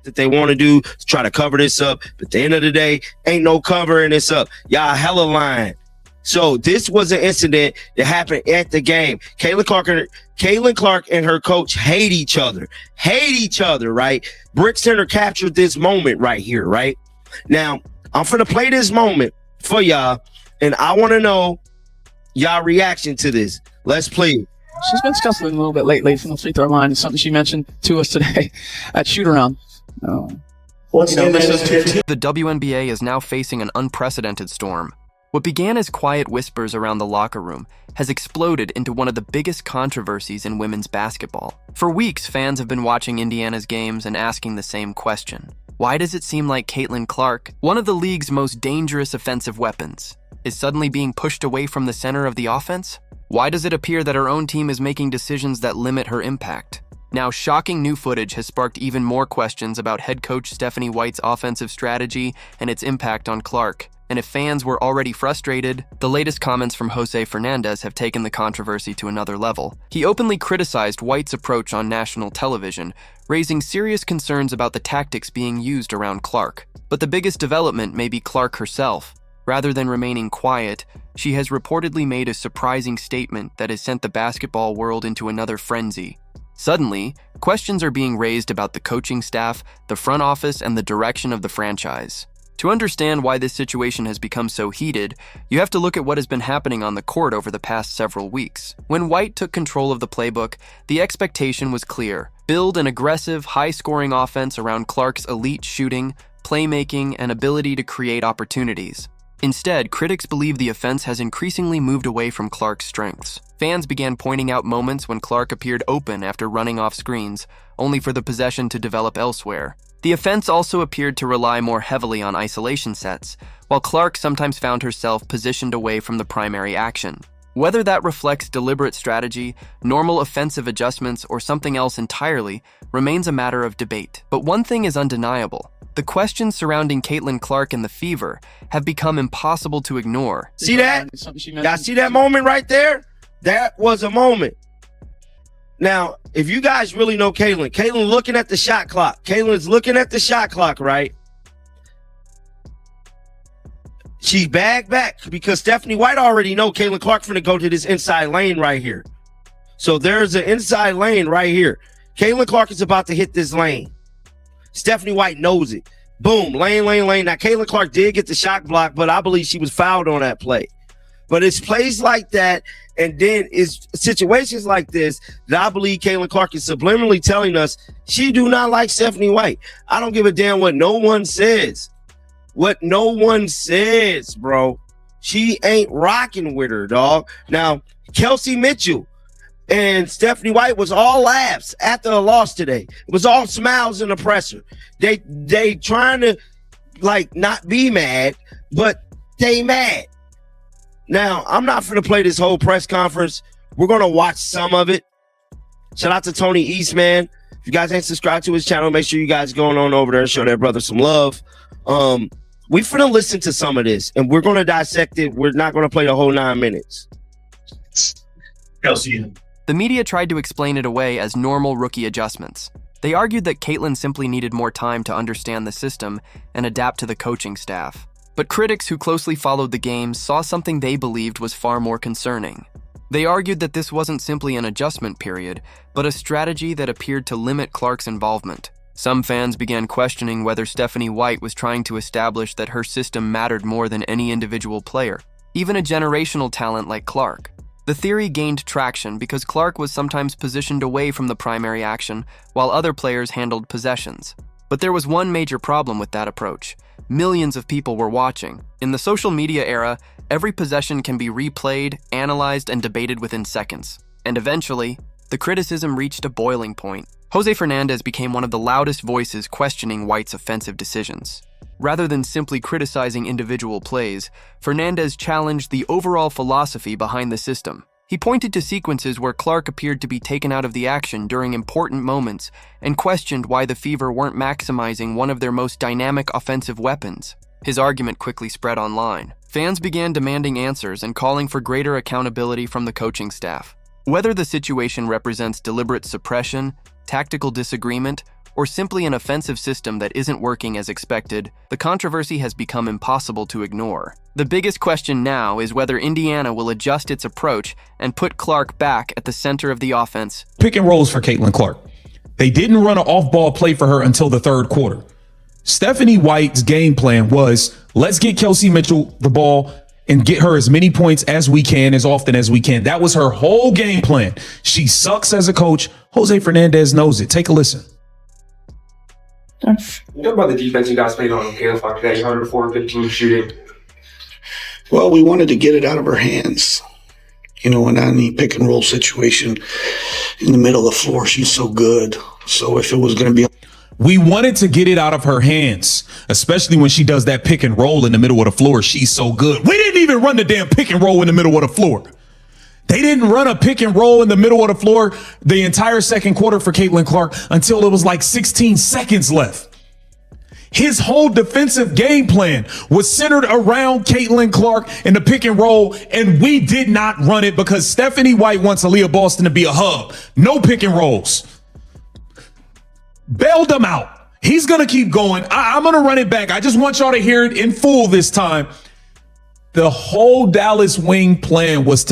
that they want to do to try to cover this up. But at the end of the day, ain't no covering this up. Y'all hella lying. So this was an incident that happened at the game. CaitlinClark and her coach hate each other, right? Brick Center captured this moment right here, right? Now, I'm finna play this moment for y'all, and I want to know y'all reaction to this. Let's play it. She's been scuffling a little bit lately from the free throw line. It's something she mentioned to us today at shoot-around. The WNBA is now facing an unprecedented storm. What began as quiet whispers around the locker room has exploded into one of the biggest controversies in women's basketball. For weeks, fans have been watching Indiana's games and asking the same question. Why does it seem like CaitlinClark, one of the league's most dangerous offensive weapons, is suddenly being pushed away from the center of the offense? Why does it appear that her own team is making decisions that limit her impact? Now, shocking new footage has sparked even more questions about head coach Stephanie White's offensive strategy and its impact on Clark. And if fans were already frustrated, the latest comments from Jose Fernandez have taken the controversy to another level. He openly criticized White's approach on national television, raising serious concerns about the tactics being used around Clark. But the biggest development may be Clark herself. Rather than remaining quiet, she has reportedly made a surprising statement that has sent the basketball world into another frenzy. Suddenly, questions are being raised about the coaching staff, the front office, and the direction of the franchise. To understand why this situation has become so heated, you have to look at what has been happening on the court over the past several weeks. When White took control of the playbook, the expectation was clear: build an aggressive, high-scoring offense around Clark's elite shooting, playmaking, and ability to create opportunities. Instead, critics believe the offense has increasingly moved away from Clark's strengths. Fans began pointing out moments when Clark appeared open after running off screens, only for the possession to develop elsewhere. The offense also appeared to rely more heavily on isolation sets, while Clark sometimes found herself positioned away from the primary action. Whether that reflects deliberate strategy, normal offensive adjustments, or something else entirely remains a matter of debate. But one thing is undeniable. The questions surrounding CaitlinClark and the Fever have become impossible to ignore. See that? Y'all see that moment right there? That was a moment. Now, if you guys really know Caitlin looking at the shot clock. Caitlin's looking at the shot clock, right? She's back because Stephanie White already know CaitlinClark finna go to this inside lane right here. So there's an inside lane right here. CaitlinClark is about to hit this lane. Stephanie White knows it. Boom, lane. Now, CaitlinClark did get the shot block, but I believe she was fouled on that play. But it's plays like that, and then it's situations like this that I believe CaitlinClark is subliminally telling us she do not like Stephanie White. I don't give a damn what no one says. What no one says, bro. She ain't rocking with her, dog. Now, Kelsey Mitchell and Stephanie White was all laughs after a loss today. It was all smiles and a presser. They trying to like not be mad, but they mad. Now, I'm not going to play this whole press conference. We're going to watch some of it. Shout out to Tony Eastman. If you guys ain't subscribed to his channel, make sure you guys going on over there and show that brother some love. We're going to listen to some of this, and we're going to dissect it. We're not going to play the whole 9 minutes. The media tried to explain it away as normal rookie adjustments. They argued that Caitlin simply needed more time to understand the system and adapt to the coaching staff. But critics who closely followed the game saw something they believed was far more concerning. They argued that this wasn't simply an adjustment period, but a strategy that appeared to limit Clark's involvement. Some fans began questioning whether Stephanie White was trying to establish that her system mattered more than any individual player, even a generational talent like Clark. The theory gained traction because Clark was sometimes positioned away from the primary action, while other players handled possessions. But there was one major problem with that approach. Millions of people were watching. In the social media era, every possession can be replayed, analyzed, and debated within seconds. And eventually, the criticism reached a boiling point. Jose Fernandez became one of the loudest voices questioning White's offensive decisions. Rather than simply criticizing individual plays, Fernandez challenged the overall philosophy behind the system. He pointed to sequences where Clark appeared to be taken out of the action during important moments and questioned why the Fever weren't maximizing one of their most dynamic offensive weapons. His argument quickly spread online. Fans began demanding answers and calling for greater accountability from the coaching staff. Whether the situation represents deliberate suppression, tactical disagreement, or simply an offensive system that isn't working as expected, the controversy has become impossible to ignore. The biggest question now is whether Indiana will adjust its approach and put Clark back at the center of the offense. Pick and rolls for CaitlinClark. They didn't run an off-ball play for her until the third quarter. Stephanie White's game plan was, let's get Kelsey Mitchell the ball and get her as many points as we can, as often as we can. That was her whole game plan. She sucks as a coach. Jose Fernandez knows it. Take a listen. Talk about the defense you guys played on CaitlinClark today. 104-15 shooting. Well, we wanted to get it out of her hands. You know, in any pick and roll situation in the middle of the floor, she's so good. So if it was going to be... We wanted to get it out of her hands, especially when she does that pick and roll in the middle of the floor. She's so good. We didn't even run the damn pick and roll in the middle of the floor. They didn't run a pick and roll in the middle of the floor the entire second quarter for CaitlinClark until it was like 16 seconds left. His whole defensive game plan was centered around CaitlinClark and the pick and roll, and we did not run it because Stephanie White wants Aaliyah Boston to be a hub. No pick and rolls. Bailed him out. He's going to keep going. I'm going to run it back. I just want y'all to hear it in full this time. The whole Dallas wing plan was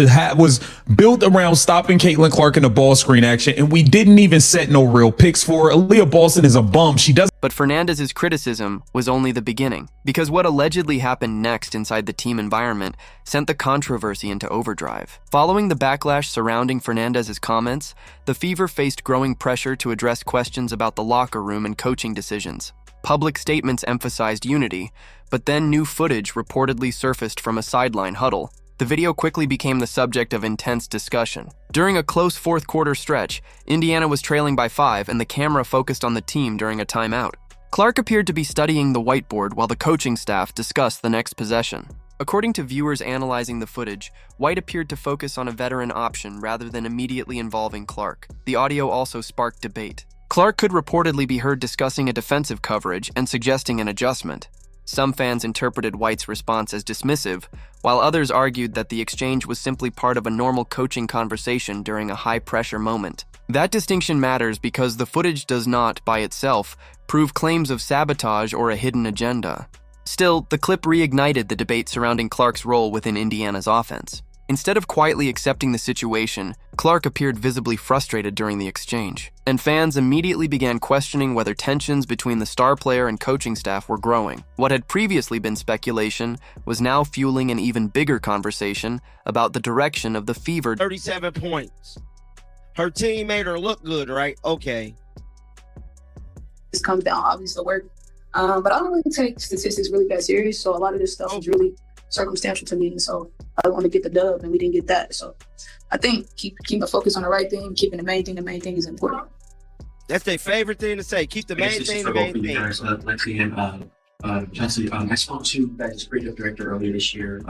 built around stopping CaitlinClark in the ball screen action, and we didn't even set no real picks for her. Aaliyah Boston is a bum. She doesn't. But Fernandez's criticism was only the beginning, because what allegedly happened next inside the team environment sent the controversy into overdrive. Following the backlash surrounding Fernandez's comments, the Fever faced growing pressure to address questions about the locker room and coaching decisions. Public statements emphasized unity, but then new footage reportedly surfaced from a sideline huddle. The video quickly became the subject of intense discussion. During a close fourth quarter stretch, Indiana was trailing by 5 and the camera focused on the team during a timeout. Clark appeared to be studying the whiteboard while the coaching staff discussed the next possession. According to viewers analyzing the footage, White appeared to focus on a veteran option rather than immediately involving Clark. The audio also sparked debate. Clark could reportedly be heard discussing a defensive coverage and suggesting an adjustment. Some fans interpreted White's response as dismissive, while others argued that the exchange was simply part of a normal coaching conversation during a high-pressure moment. That distinction matters because the footage does not, by itself, prove claims of sabotage or a hidden agenda. Still, the clip reignited the debate surrounding Clark's role within Indiana's offense. Instead of quietly accepting the situation, Clark appeared visibly frustrated during the exchange, and fans immediately began questioning whether tensions between the star player and coaching staff were growing. What had previously been speculation was now fueling an even bigger conversation about the direction of the Fever. 37 points. Her team made her look good, right? Okay. This comes down, obviously, to work. But I don't really take statistics really that serious, so a lot of this stuff is really circumstantial to me, and so I want to get the dub, and we didn't get that. So I think keeping the focus on the right thing, keeping the main thing is important. That's their favorite thing to say. Keep the main thing the main thing. Lexi and Chelsea, I spoke to Becky's creative director earlier this year.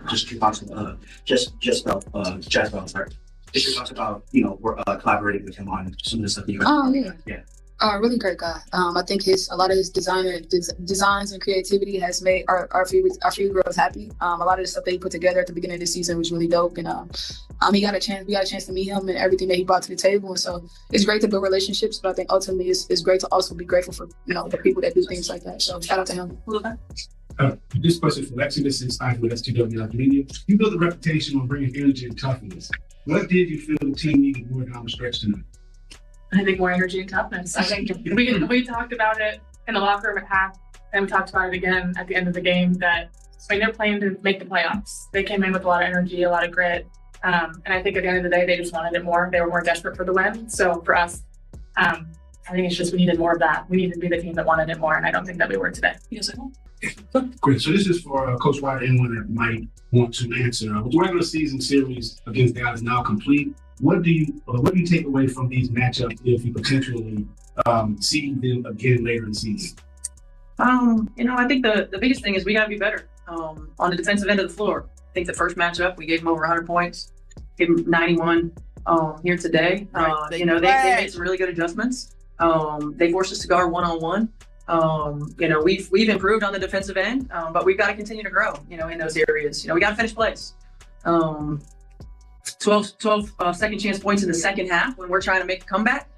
Just your thoughts about Jasmine, sorry. Just your thoughts about we're collaborating with him on some of the stuff that you guys. Oh yeah. Yeah. Really great guy. I think a lot of his designs and creativity has made our few girls happy. A lot of the stuff that he put together at the beginning of the season was really dope, and we got a chance to meet him and everything that he brought to the table. And so it's great to build relationships, but I think ultimately it's great to also be grateful for the people that do things like that. So shout out to him. This question for Lexi, this is Ike with STW Media. You built a reputation on bringing energy and toughness. What did you feel the team needed more down the stretch tonight? I think more energy and toughness. I think we talked about it in the locker room at half, and we talked about it again at the end of the game, that when they're playing to make the playoffs, they came in with a lot of energy, a lot of grit. And I think at the end of the day, they just wanted it more. They were more desperate for the win. So for us, I think it's just we needed more of that. We needed to be the team that wanted it more, and I don't think that we were today. Yes, I know. Great. So this is for Coach White, anyone that might want to answer. With the regular season series against Dallas now complete, what do you take away from these matchups if you potentially see them again later in the season? I think the biggest thing is we got to be better on the defensive end of the floor. I think the first matchup we gave them over 100 points, gave them 91 here today. They made some really good adjustments. They forced us to guard one-on-one. We've improved on the defensive end, but we've got to continue to grow, in those areas. We got to finish plays. 12 second chance points in the second half when we're trying to make a comeback.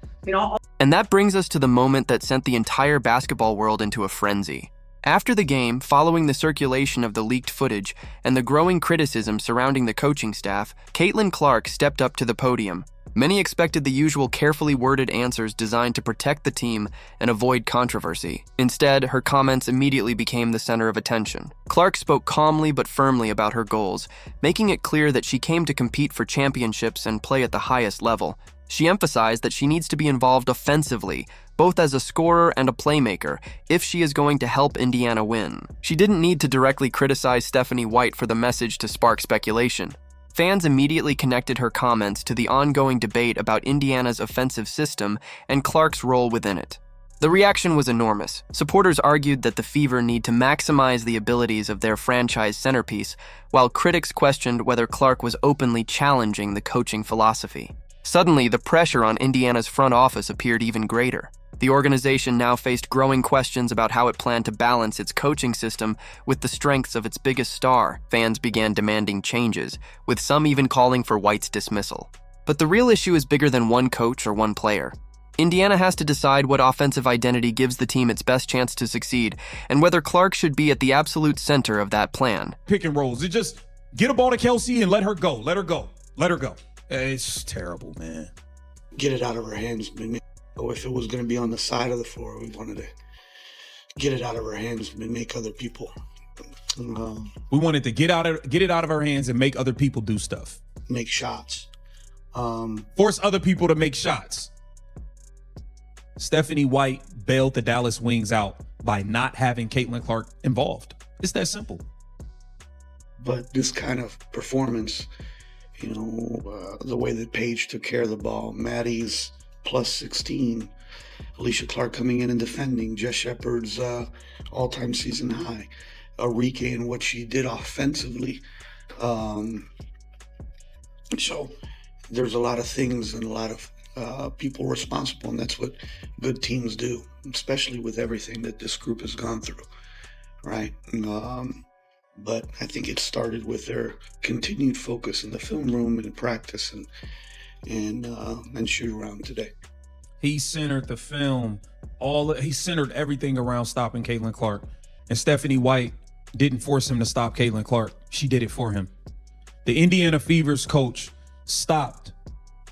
And that brings us to the moment that sent the entire basketball world into a frenzy. After the game, following the circulation of the leaked footage and the growing criticism surrounding the coaching staff, CaitlinClark stepped up to the podium. Many expected the usual carefully worded answers designed to protect the team and avoid controversy. Instead, her comments immediately became the center of attention. Clark spoke calmly but firmly about her goals, making it clear that she came to compete for championships and play at the highest level. She emphasized that she needs to be involved offensively, both as a scorer and a playmaker, if she is going to help Indiana win. She didn't need to directly criticize Stephanie White for the message to spark speculation. Fans immediately connected her comments to the ongoing debate about Indiana's offensive system and Clark's role within it. The reaction was enormous. Supporters argued that the Fever need to maximize the abilities of their franchise centerpiece, while critics questioned whether Clark was openly challenging the coaching philosophy. Suddenly, the pressure on Indiana's front office appeared even greater. The organization now faced growing questions about how it planned to balance its coaching system with the strengths of its biggest star. Fans began demanding changes, with some even calling for White's dismissal. But the real issue is bigger than one coach or one player. Indiana has to decide what offensive identity gives the team its best chance to succeed, and whether Clark should be at the absolute center of that plan. Pick and rolls. It just get a ball to Kelsey and let her go. Let her go. Let her go. It's terrible, man. Get it out of her hands. Or if it was going to be on the side of the floor, we wanted to get it out of her hands and make other people. We wanted to get it out of her hands and make other people do stuff. Make shots. Force other people to make shots. Stephanie White bailed the Dallas Wings out by not having CaitlinClark involved. It's that simple. But this kind of performance, the way that Paige took care of the ball, Maddie's plus 16, Alicia Clark coming in and defending, Jess Shepard's all-time season high, Arike and what she did offensively. So there's a lot of things and a lot of people responsible, and that's what good teams do, especially with everything that this group has gone through, right? But I think it started with their continued focus in the film room and practice and shoot around today. He centered the film. He centered everything around stopping CaitlinClark. And Stephanie White didn't force him to stop CaitlinClark. She did it for him. The Indiana Fever's coach stopped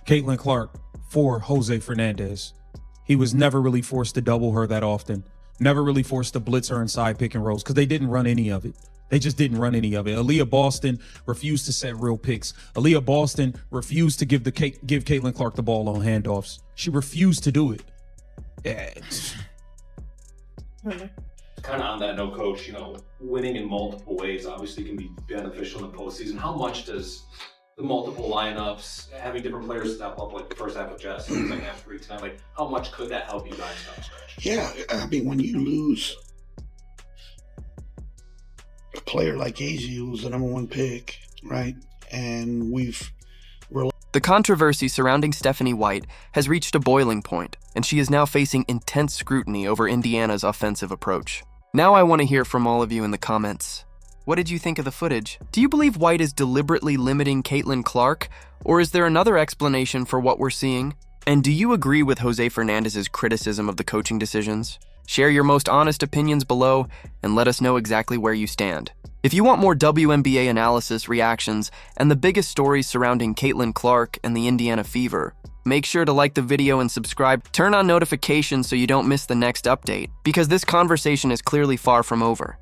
CaitlinClark for Jose Fernandez. He was never really forced to double her that often. Never really forced to blitz her inside pick and rolls because they didn't run any of it. They just didn't run any of it. Aaliyah Boston refused to set real picks. Aaliyah Boston refused to give CaitlinClark the ball on handoffs. She refused to do it. Kind of on that note, Coach, winning in multiple ways obviously can be beneficial in the postseason. How much does the multiple lineups, having different players step up, like the first half of Jess, second half of Three tonight, like how much could that help you guys down the stretch? Yeah, I mean, when you lose a player like AZ, who's the number one pick, right? And the controversy surrounding Stephanie White has reached a boiling point, and she is now facing intense scrutiny over Indiana's offensive approach. Now I want to hear from all of you in the comments. What did you think of the footage? Do you believe White is deliberately limiting CaitlinClark, or is there another explanation for what we're seeing? And do you agree with Jose Fernandez's criticism of the coaching decisions? Share your most honest opinions below and let us know exactly where you stand. If you want more WNBA analysis, reactions, and the biggest stories surrounding CaitlinClark and the Indiana Fever, make sure to like the video and subscribe. Turn on notifications so you don't miss the next update, because this conversation is clearly far from over.